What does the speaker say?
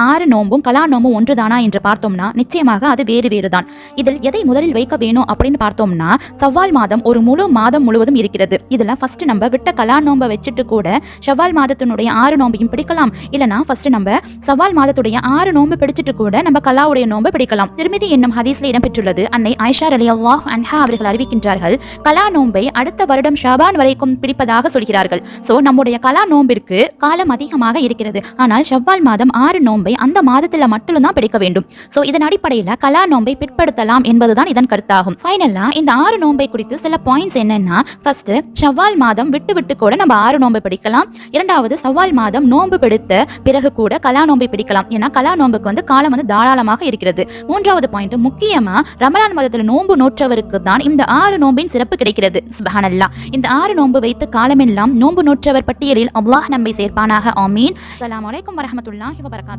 6 நோம்பும் கலா நோம்பும் ஒன்றுதானா என்று பார்த்தோம்னா நிச்சயமாக அது வேறு வேறுதான். இதில் எதை முதலில் வைக்க வேணும் அப்படின்னு பார்த்தோம்னா, ஷவ்வால் மாதம் ஒரு முழு மாதம் முழுவதும் இருக்கிறது. இதுல ஃபர்ஸ்ட் நம்ம விட்ட கலா நோம்பை வச்சுட்டு கூட ஷவ்வால் மாதத்தினுடைய 6 நோம்பையும் பிடிக்கலாம். இல்லனா ஃபர்ஸ்ட் நம்ம ஷவ்வால் மாதத்துடைய 6 நோம்பு பிடிச்சிட்டு கூட நம்ம கலாவுடைய நோம்பை பிடிக்கலாம். திருமிதி என்னும் ஹதீஸ்ல இடம்பெற்றுள்ளது. அன்னை ஆயிஷா ரலியல்லாஹு அன்ஹா அவர்கள் அறிவிக்கின்றார்கள், கலா நோம்பை அடுத்த வருடம் ஷாபான் வரைக்கும் பிடிப்பதாக சொல்கிறார்கள். சோ நம்முடைய கலா நோம்பிற்கு காலம் அதிகமாக இருக்கிறது. ஆனால் ஷவ்வால் மாதம் 6 நோம்பை அந்த மாதத்துல மட்டும் தான் பிடிக்க வேண்டும். சோ இதன் அடிப்படையில கலா நோம்பை பிற்படுத்தலாம் என்பதுதான் இதன் கருத்தாகும். ஃபைனலா இந்த 6 நோம்பை குறித்து சில பாயிண்ட்ஸ் என்னன்னா, ஃபர்ஸ்ட் ஷவ்வால் மாதம் விட்டு விட்டு கூட நம்ம 6 நோம்பை பிடிக்கலாம். இரண்டாவது ஷவ்வால் மாதம் நோம்பு பிடித்த பிறகு கூட கலா நோம்பை பிடிக்கலாம். ஏன்னா கலா நோம்புக்கு காலம் தாராளமாக இருக்கிறது. மூன்றாவது பாயிண்ட், முக்கியமா ரமலான் மாதத்துல நோம்பு நோற்றவருக்கு தான் இந்த 6 நோம்பின் சிறப்பு கிடைக்கிறது. சுப்ஹானல்லாஹ். இந்த 6 நோம்பு வைத்து காலமெல்லாம் நோம்பு நோற்றவர் பட்டியலில் அல்லாஹ் நம்மை சேர்ப்பானாக. ஆமீன். அஸ்ஸலாமு அலைக்கும் வரஹ்மத்துல்லாஹி வபரகாத்துஹு.